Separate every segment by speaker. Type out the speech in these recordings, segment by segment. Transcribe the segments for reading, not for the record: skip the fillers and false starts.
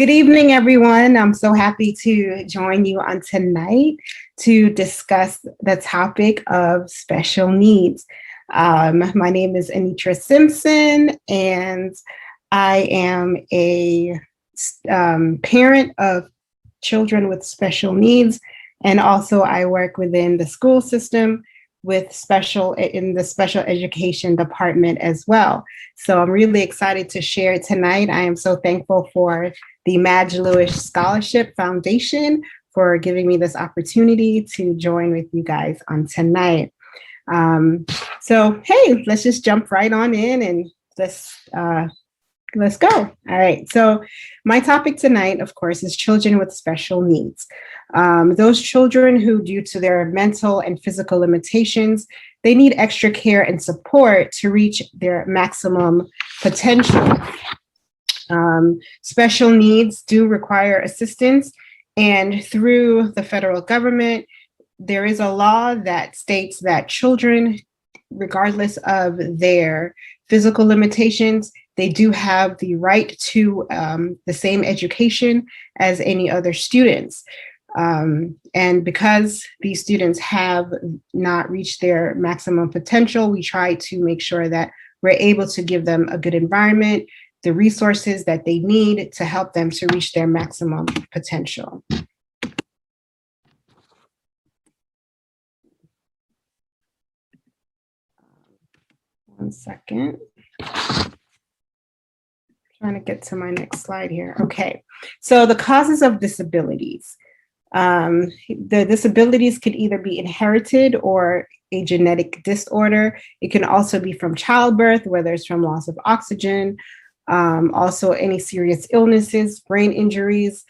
Speaker 1: Good evening, everyone. I'm so happy to join you on tonight to discuss the topic of special needs. My name is Anitra Simpson, and I am a parent of children with special needs, and also I work within the school system with in the special education department as well. So I'm really excited to share tonight. I am so thankful for the Madge Lewis Scholarship Foundation for giving me this opportunity to join with you guys on tonight. So, hey, let's just jump right on in and let's go. All right. So my topic tonight, of course, is children with special needs. Those children who, due to their mental and physical limitations, they need extra care and support to reach their maximum potential. Special needs do require assistance, and through the federal government, there is a law that states that children, regardless of their physical limitations, they do have the right to the same education as any other students. And because these students have not reached their maximum potential, we try to make sure that we're able to give them a good environment, the resources that they need to help them to reach their maximum potential. One second. Trying to get to my next slide here. Okay, so the causes of disabilities. The disabilities could either be inherited or a genetic disorder. It can also be from childbirth, whether it's from loss of oxygen, also any serious illnesses, brain injuries,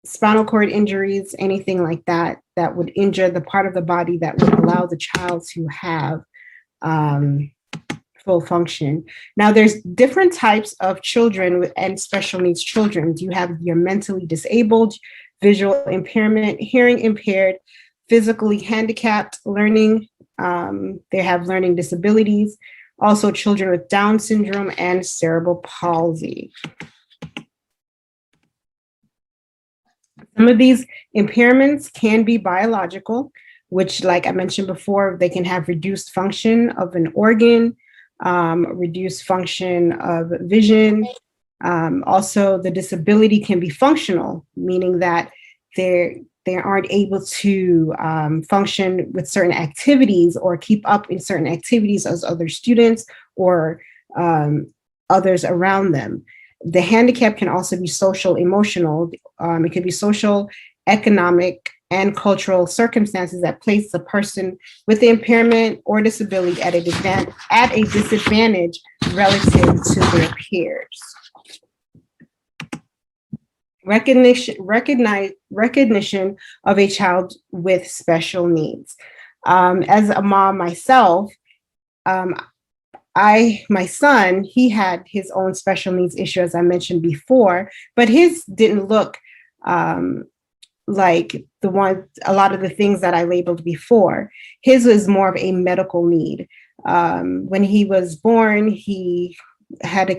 Speaker 1: spinal cord injuries, anything like that, that would injure the part of the body that would allow the child to have full function. Now, there's different types of children and special needs children. You have your mentally disabled, visual impairment, hearing impaired, physically handicapped, learning. They have learning disabilities. Also, children with Down syndrome and cerebral palsy. Some of these impairments can be biological, which, like I mentioned before, they can have reduced function of an organ, reduced function of vision. Also, the disability can be functional, meaning that they aren't able to function with certain activities or keep up in certain activities as other students or others around them. The handicap can also be social, emotional. It could be social, economic, and cultural circumstances that place a person with the impairment or disability at a disadvantage relative to their peers. Recognition of a child with special needs. As a mom myself, my son, he had his own special needs issue, as I mentioned before, but his didn't look like a lot of the things that I labeled before. His was more of a medical need. When he was born, he has a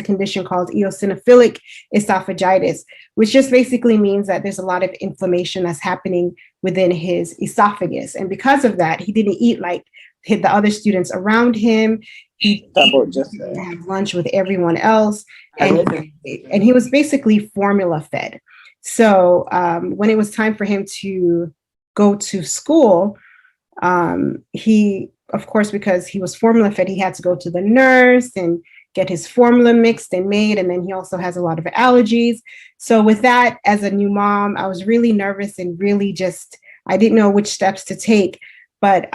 Speaker 1: condition called eosinophilic esophagitis, which just basically means that there's a lot of inflammation that's happening within his esophagus. And because of that, he didn't eat like the other students around him. He had lunch with everyone else, and he was basically formula fed. So when it was time for him to go to school, he, of course, because he was formula fed, he had to go to the nurse and get his formula mixed and made. And then he also has a lot of allergies. So with that, as a new mom, I was really nervous and really I didn't know which steps to take. But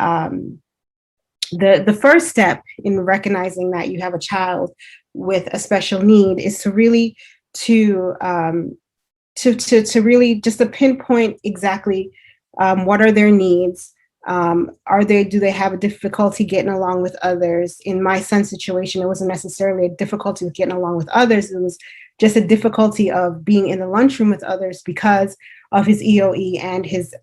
Speaker 1: the first step in recognizing that you have a child with a special need is to really to really just to pinpoint exactly what are their needs. Do they have a difficulty getting along with others? In my son's situation, it wasn't necessarily a difficulty with getting along with others. It was just a difficulty of being in the lunchroom with others because of his EOE and his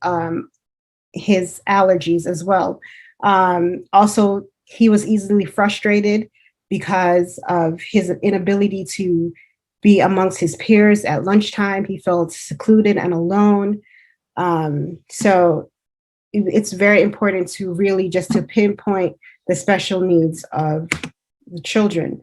Speaker 1: allergies as well. Also, he was easily frustrated because of his inability to be amongst his peers at lunchtime. He felt secluded and alone. So it's very important to really just to pinpoint the special needs of the children.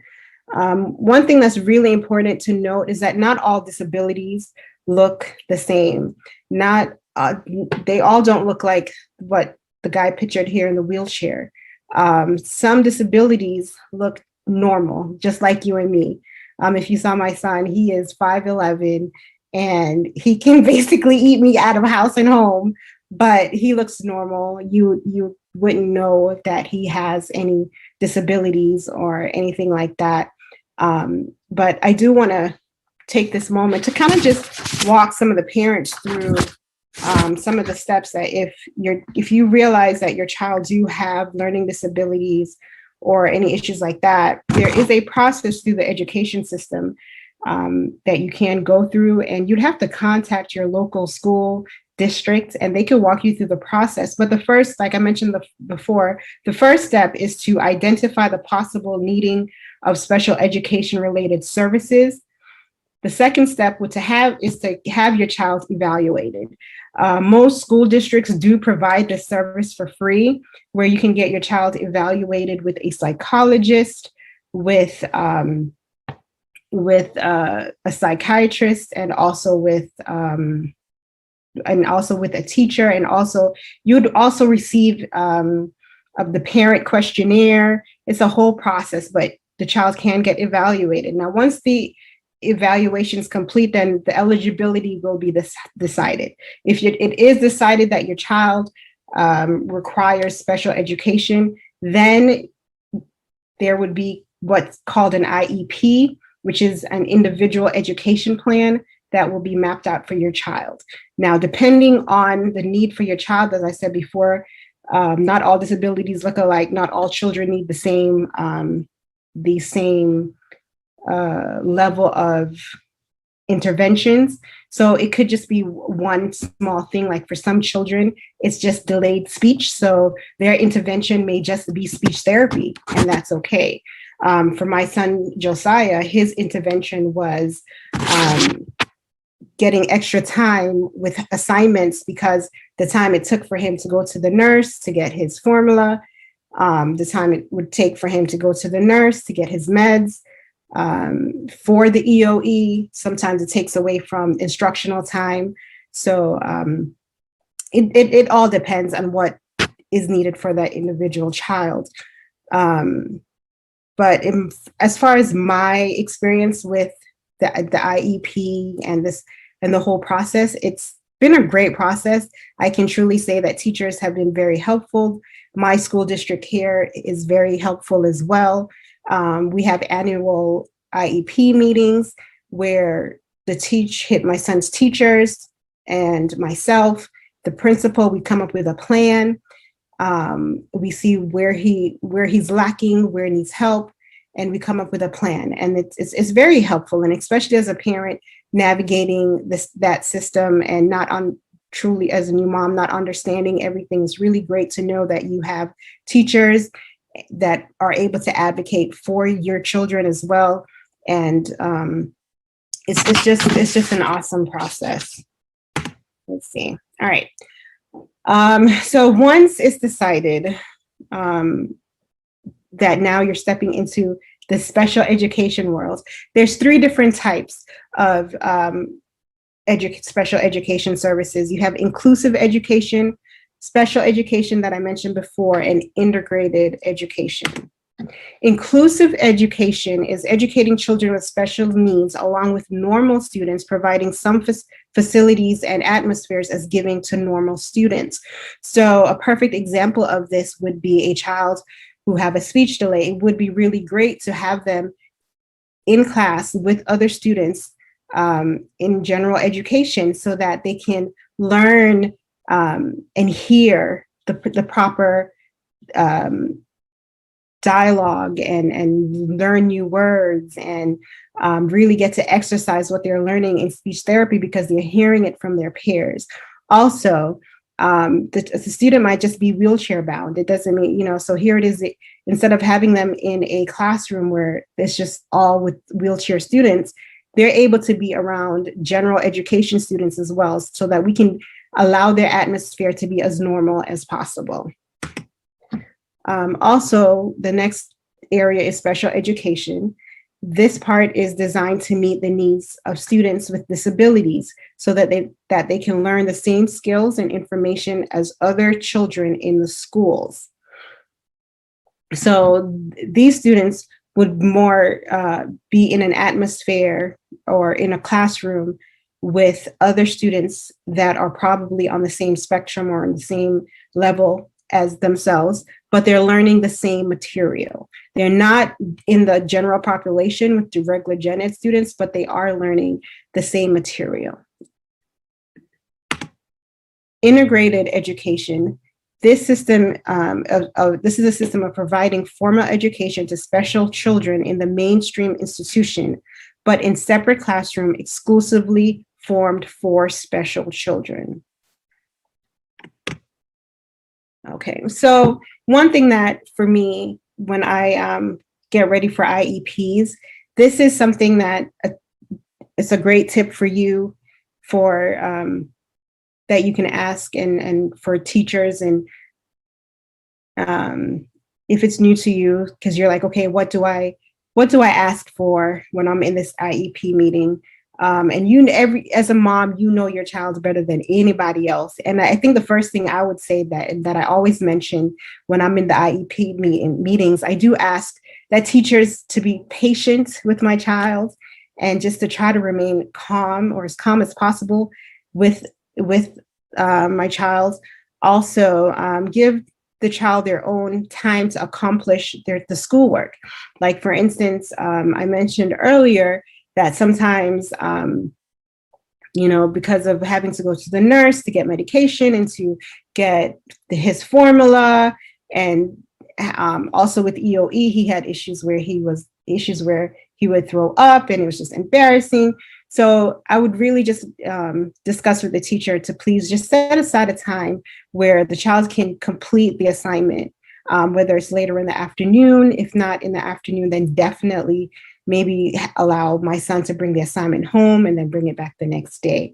Speaker 1: One thing that's really important to note is that not all disabilities look the same. They all don't look like what the guy pictured here in the wheelchair. Some disabilities look normal, just like you and me. If you saw my son, he is 5'11", and he can basically eat me out of house and home, but he looks normal. You wouldn't know that he has any disabilities or anything like that. But I do want to take this moment to kind of just walk some of the parents through some of the steps that if you realize that your child do have learning disabilities or any issues like that, there is a process through the education system that you can go through, and you'd have to contact your local school district and they can walk you through the process. But the first, like I mentioned before, the first step is to identify the possible needing of special education related services. The second step is to have your child evaluated. Most school districts do provide this service for free, where you can get your child evaluated with a psychologist, with a psychiatrist, and also with a teacher, and also you'd also receive of the parent questionnaire. It's a whole process, but the child can get evaluated. Now, once the evaluation is complete, then the eligibility will be decided. If it is decided that your child requires special education, then there would be what's called an IEP, which is an individual education plan that will be mapped out for your child. Now, depending on the need for your child, as I said before, not all disabilities look alike. Not all children need the same level of interventions. So it could just be one small thing. Like for some children, it's just delayed speech. So their intervention may just be speech therapy, and that's okay. For my son, Josiah, his intervention was getting extra time with assignments, because the time it took for him to go to the nurse to get his formula, the time it would take for him to go to the nurse to get his meds, for the EOE, sometimes it takes away from instructional time. So it all depends on what is needed for that individual child. But as far as my experience with the IEP and the whole process, it's been a great process. I can truly say that teachers have been very helpful. My school district here is very helpful as well. We have annual IEP meetings where my son's teachers and myself, the principal, we come up with a plan. We see where he's lacking, where he needs help, and we come up with a plan. And it's very helpful, and especially as a parent navigating that system and truly as a new mom, not understanding everything, is really great to know that you have teachers that are able to advocate for your children as well. And it's just an awesome process. Let's see. All right. So once it's decided that now you're stepping into the special education world, there's 3 different types of special education services. You have inclusive education, special education that I mentioned before, and integrated education. Inclusive education is educating children with special needs along with normal students, providing some facilities and atmospheres as giving to normal students. So a perfect example of this would be a child who have a speech delay. It would be really great to have them in class with other students in general education, so that they can learn and hear the proper dialogue and learn new words, and really get to exercise what they're learning in speech therapy because they're hearing it from their peers. Also, the student might just be wheelchair bound. It doesn't mean, so here it is, instead of having them in a classroom where it's just all with wheelchair students, they're able to be around general education students as well, so that we can allow their atmosphere to be as normal as possible. Also, the next area is special education. This part is designed to meet the needs of students with disabilities so that they can learn the same skills and information as other children in the schools. So these students would more be in an atmosphere or in a classroom with other students that are probably on the same spectrum or on the same level as themselves, but they're learning the same material. They're not in the general population with the regular gen ed students, but they are learning the same material. Integrated education. This system, this is a system of providing formal education to special children in the mainstream institution, but in separate classroom exclusively formed for special children. Okay, so one thing that for me, when I get ready for IEPs, this is something that it's a great tip for you for that you can ask and for teachers, and if it's new to you, because you're like, okay, what do I ask for when I'm in this IEP meeting? And as a mom, you know your child better than anybody else. And I think the first thing I would say that I always mention when I'm in the IEP meetings, I do ask that teachers to be patient with my child and just to try to remain calm, or as calm as possible with my child. Also, give the child their own time to accomplish the schoolwork. Like, for instance, I mentioned earlier that sometimes, because of having to go to the nurse to get medication and to get his formula, and also with EOE, he had issues where he would throw up, and it was just embarrassing. So I would really just discuss with the teacher to please just set aside a time where the child can complete the assignment, whether it's later in the afternoon. If not in the afternoon, then definitely maybe allow my son to bring the assignment home and then bring it back the next day.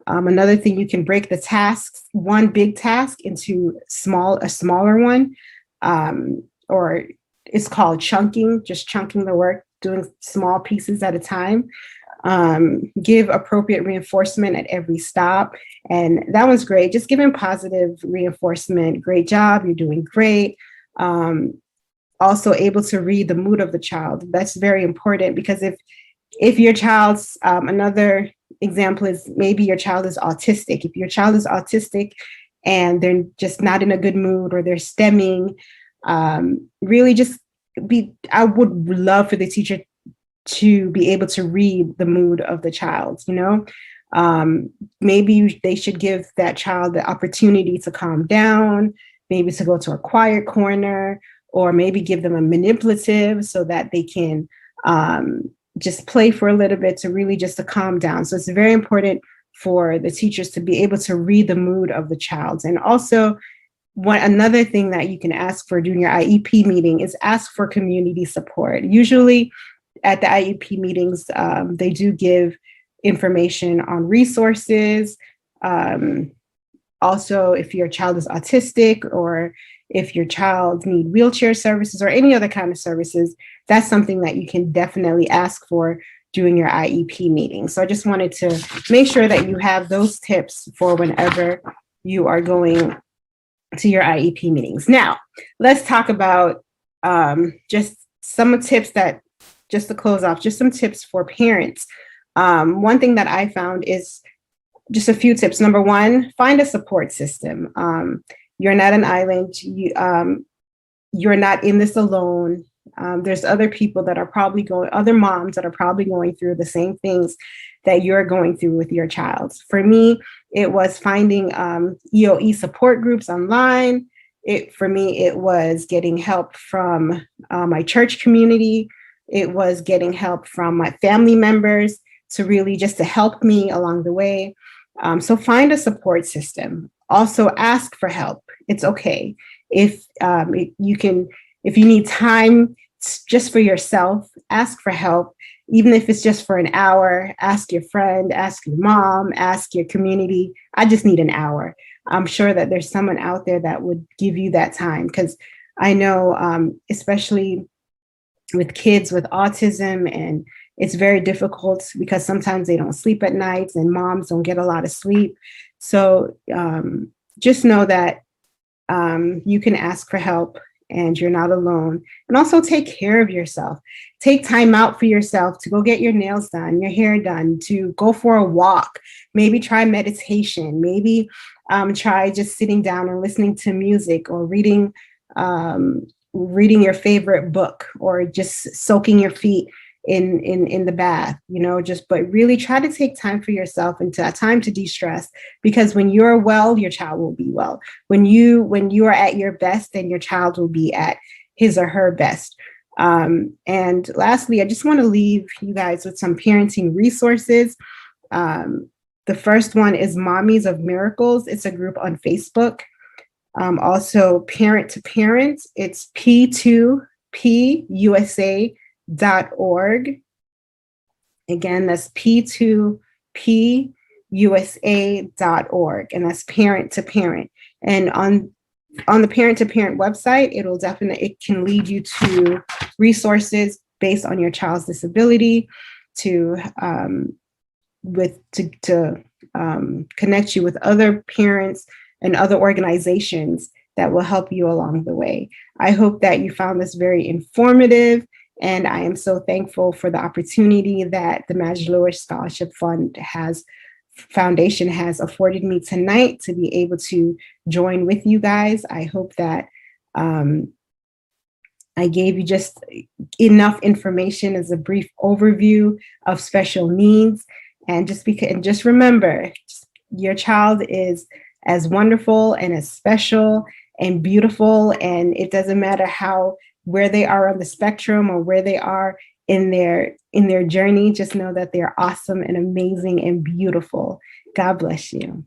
Speaker 1: Another thing, you can break the tasks, one big task, into a smaller one, or it's called chunking, just chunking the work, doing small pieces at a time. Give appropriate reinforcement at every stop. And that one's great. Just giving positive reinforcement. Great job. You're doing great. Also able to read the mood of the child. That's very important, because if your child's, another example is maybe your child is autistic. If your child is autistic and they're just not in a good mood, or they're stemming, really just I would love for the teacher to be able to read the mood of the child, maybe they should give that child the opportunity to calm down, maybe to go to a quiet corner, or maybe give them a manipulative so that they can just play for a little bit to really just to calm down. So it's very important for the teachers to be able to read the mood of the child. And also, another thing that you can ask for during your IEP meeting is ask for community support. Usually at the IEP meetings, they do give information on resources. Also, if your child is autistic, or if your child needs wheelchair services or any other kind of services, that's something that you can definitely ask for during your IEP meeting. So I just wanted to make sure that you have those tips for whenever you are going to your IEP meetings. Now, let's talk about just some tips just to close off, just some tips for parents. One thing that I found is just a few tips. Number one, find a support system. You're not an island. You're not in this alone. There's other people that are other moms that are probably going through the same things that you're going through with your child. For me, it was finding EOE support groups online. For me, it was getting help from my church community. It was getting help from my family members to really just to help me along the way. So find a support system. Also ask for help. It's okay. If you need time just for yourself, ask for help. even if it's just for an hour, ask your friend, ask your mom, ask your community. I just need an hour. I'm sure that there's someone out there that would give you that time, because I know, especially with kids with autism, and it's very difficult because sometimes they don't sleep at nights and moms don't get a lot of sleep. So just know that you can ask for help and you're not alone. And also take care of yourself. Take time out for yourself to go get your nails done, your hair done, to go for a walk, maybe try meditation, maybe try just sitting down and listening to music, or reading your favorite book, or just soaking your feet in the bath, but really try to take time for yourself and time to de-stress, because when you're well, your child will be well. When you are at your best, then your child will be at his or her best. And lastly, I just want to leave you guys with some parenting resources. The first one is Mommies of Miracles. It's a group on Facebook. Also, Parent to Parent, it's p2pusa.org. Again, that's p2pusa.org, and that's Parent to Parent. And on the Parent to Parent website, it can lead you to resources based on your child's disability, to connect you with other parents and other organizations that will help you along the way. I hope that you found this very informative, and I am so thankful for the opportunity that the Madge Lewis Scholarship Foundation has afforded me tonight to be able to join with you guys. I hope that I gave you just enough information as a brief overview of special needs. And just remember, your child is as wonderful and as special and beautiful, and it doesn't matter where they are on the spectrum or where they are in their journey. Just know that they're awesome and amazing and beautiful. God bless you.